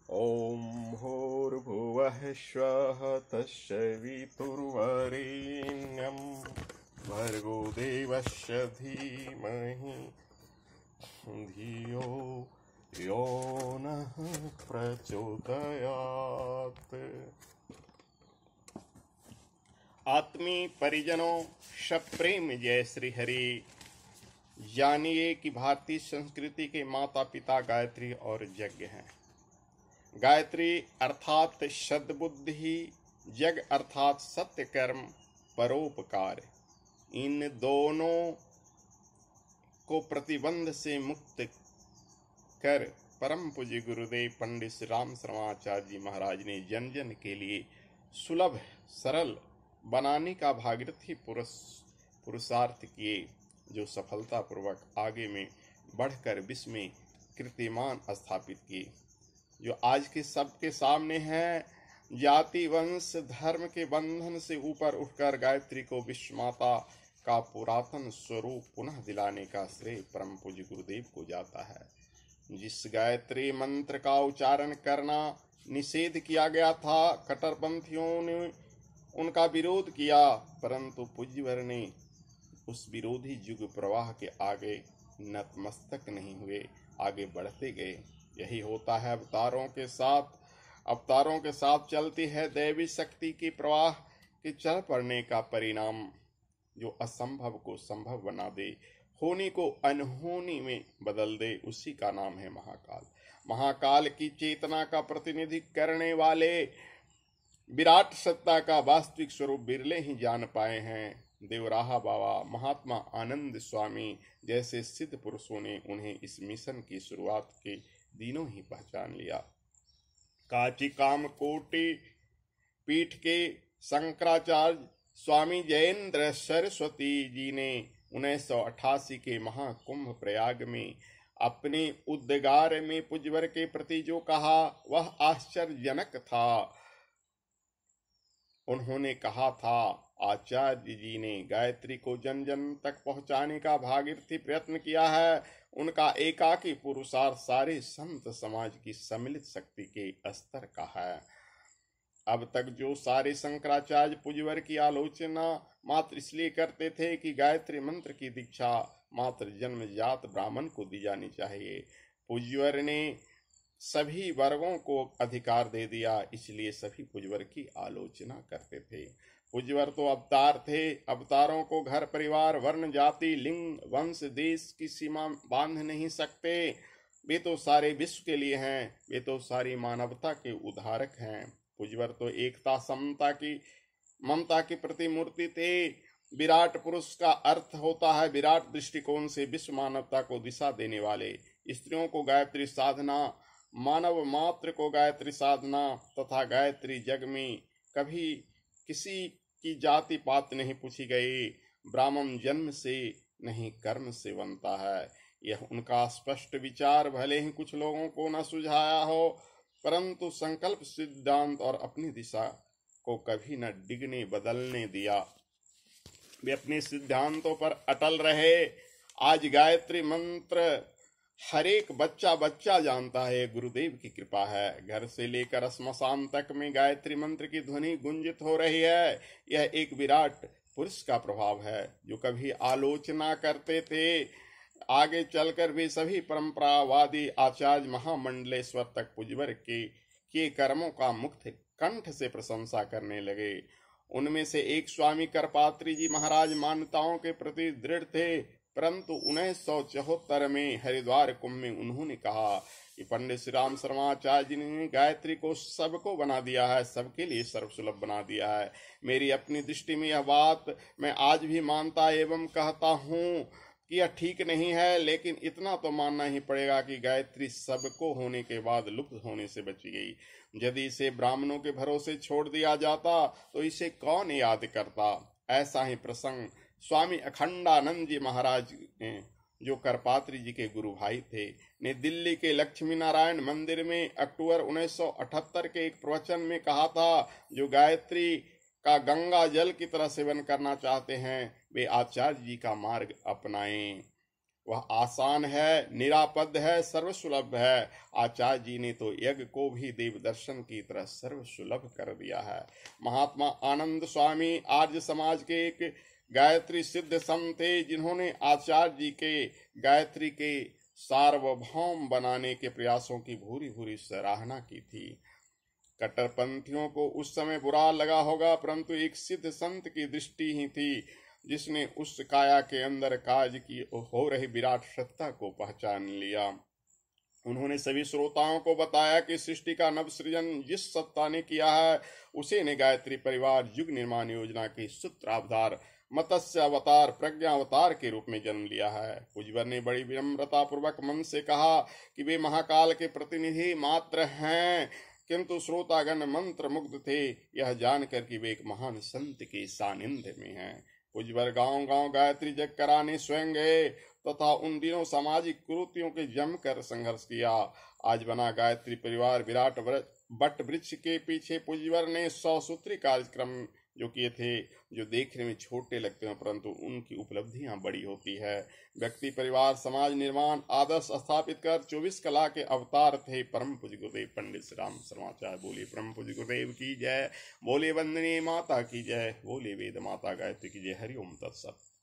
ॐ भूर्भुवः स्वः तत्सवितुर्वरेण्यं भर्गो देवस्य धीमहि धियो यो नः प्रचोदयात्। आत्मीय परिजनों, सप्रेम जय श्री हरि। जानिए कि भारतीय संस्कृति के माता पिता गायत्री और यज्ञ हैं। गायत्री अर्थात सद्बुद्धि, यज्ञ अर्थात सत्य कर्म, परोपकार। इन दोनों को प्रतिबंध से मुक्त कर परम पूज्य गुरुदेव पंडित श्री राम शर्माचार्य जी महाराज ने जन जन के लिए सुलभ सरल बनाने का भागीरथी पुरुषार्थ किए, जो सफलतापूर्वक आगे में बढ़कर विश्व में कीर्तिमान स्थापित किए। जो आज के सबके सामने है, जाति वंश धर्म के बंधन से ऊपर उठकर गायत्री को विश्व माता का पुरातन स्वरूप पुनः दिलाने का श्रेय परम पूज्य गुरुदेव को जाता है। जिस गायत्री मंत्र का उच्चारण करना निषेध किया गया था, कट्टरपंथियों ने उनका विरोध किया, परंतु पूज्यवर ने उस विरोधी युग प्रवाह के आगे नतमस्तक नहीं हुए, आगे बढ़ते गए। यही होता है अवतारों के साथ चलती है दैवी शक्ति की प्रवाह के चल पड़ने का परिणाम, जो असंभव को संभव बना दे, होनी को अनहोनी में बदल दे। उसी का नाम है महाकाल। महाकाल की चेतना का प्रतिनिधित्व करने वाले विराट सत्ता का वास्तविक स्वरूप बिरले ही जान पाए हैं। देवराहा बाबा, महात्मा आनंद स्वामी जैसे सिद्ध पुरुषों ने उन्हें इस मिशन की शुरुआत के दिनों ही पहचान लिया। काची कामकोटि पीठ के शंकराचार्य स्वामी जयेंद्र सरस्वती जी ने 1988 के महाकुंभ प्रयाग में अपने उद्गार में पूज्यवर के प्रति जो कहा वह आश्चर्यजनक था। उन्होंने कहा था, आचार्य जी ने गायत्री को जन जन तक पहुंचाने का भागीरथी प्रयत्न किया है। उनका एकाकी पुरुषार्थ सारे संत समाज की सम्मिलित शक्ति के स्तर का है। अब तक जो सारे शंकराचार्य पूज्यवर की आलोचना मात्र इसलिए करते थे कि गायत्री मंत्र की दीक्षा मात्र जन्मजात ब्राह्मण को दी जानी चाहिए, पूज्यवर ने सभी वर्गों को अधिकार दे दिया, इसलिए सभी पूज्यवर की आलोचना करते थे। पूज्यवर तो अवतार थे, अवतारों को घर परिवार वर्ण जाति लिंग वंश देश की सीमा बांध नहीं सकते। वे तो सारे विश्व के लिए हैं, वे तो सारी मानवता के उद्धारक हैं। पूज्यवर तो एकता समता की ममता की प्रतिमूर्ति थे। विराट पुरुष का अर्थ होता है विराट दृष्टिकोण से विश्व मानवता को दिशा देने वाले। स्त्रियों को गायत्री साधना, मानव मात्र को गायत्री साधना तथा गायत्री जग में कभी किसी की जाति पात नहीं पूछी गई। ब्राह्मण जन्म से नहीं कर्म से बनता है। यह उनका स्पष्ट विचार भले ही कुछ लोगों को न सुझाया हो, परंतु संकल्प सिद्धांत और अपनी दिशा को कभी न डिगने बदलने दिया। वे अपने सिद्धांतों पर अटल रहे। आज गायत्री मंत्र हर एक बच्चा जानता है, गुरुदेव की कृपा है। घर से लेकर श्मशान तक में गायत्री मंत्र की ध्वनि गुंजित हो रही है। यह एक विराट पुरुष का प्रभाव है, जो कभी आलोचना करते थे, आगे चलकर भी सभी परंपरावादी आचार्य महामंडलेश्वर तक पूज्यवर के कर्मों का मुक्त कंठ से प्रशंसा करने लगे। उनमें से एक स्वामी करपात्री जी महाराज मान्यताओं के प्रति दृढ़ थे, परंतु 1974 में हरिद्वार कुंभ में उन्होंने कहा कि पंडित श्री राम शर्माचार्य जी ने गायत्री को सबको बना दिया है, सबके लिए सर्वसुलभ बना दिया है। मेरी अपनी दृष्टि में यह बात मैं आज भी मानता एवं कहता हूँ कि यह ठीक नहीं है, लेकिन इतना तो मानना ही पड़ेगा कि गायत्री सबको होने के बाद लुप्त होने से बची गई। यदि इसे ब्राह्मणों के भरोसे छोड़ दिया जाता तो इसे कौन याद करता। ऐसा ही प्रसंग स्वामी अखंडानंद जी महाराज ने, जो करपात्री जी के गुरु भाई थे, ने दिल्ली के लक्ष्मी नारायण मंदिर में अक्टूबर 1978 के एक प्रवचन में कहा था। जो गायत्री का गंगा जल की तरह सेवन करना चाहते हैं, वे आचार्य जी का मार्ग अपनाएं। वह आसान है, निरापद है, सर्वसुलभ है। आचार्य जी ने तो यज्ञ को भी देव दर्शन की तरह सर्वसुलभ कर दिया है। महात्मा आनंद स्वामी आर्य समाज के एक गायत्री सिद्ध संत थे, जिन्होंने आचार्य जी के गायत्री के सार्वभौम बनाने के प्रयासों की भूरी भूरी सराहना की थी। कट्टरपंथियों को उस समय बुरा लगा होगा, परंतु एक सिद्ध संत की दृष्टि ही थी जिसने उस काया के अंदर काज की हो रही विराट सत्ता को पहचान लिया। उन्होंने सभी श्रोताओं को बताया कि सृष्टि का नव सृजन जिस सत्ता ने किया है, उसी ने गायत्री परिवार युग निर्माण योजना के सूत्रावतार मत्स्य अवतार प्रज्ञा अवतार के रूप में जन्म लिया है। पूज्यवर ने बड़ी विनम्रता पूर्वक मन से कहा कि वे महाकाल के प्रतिनिधि मात्र हैं, किंतु श्रोतागण मंत्र मुग्ध थे, यह जानकर कि वे एक महान संत के सानिध्य में हैं। पूज्यवर गांव गांव गायत्री जग कराने स्वयं गए तथा उन दिनों सामाजिक कुरीतियों के जमकर संघर्ष किया। आज बना गायत्री परिवार विराट बट वृक्ष के पीछे पूज्यवर ने 100 सूत्री कार्यक्रम जो किए थे, जो देखने में छोटे लगते हैं परंतु उनकी उपलब्धियां बड़ी होती है। व्यक्ति परिवार समाज निर्माण आदर्श स्थापित कर 24 कला के अवतार थे परम पूज्य गुरुदेव पंडित श्री राम शर्माचार्य। बोले परम पूज्य गुरुदेव की जय, बोले वंदनीय माता की जय, बोले वेद माता गायत्री की जय। हरि ओम तत्सत।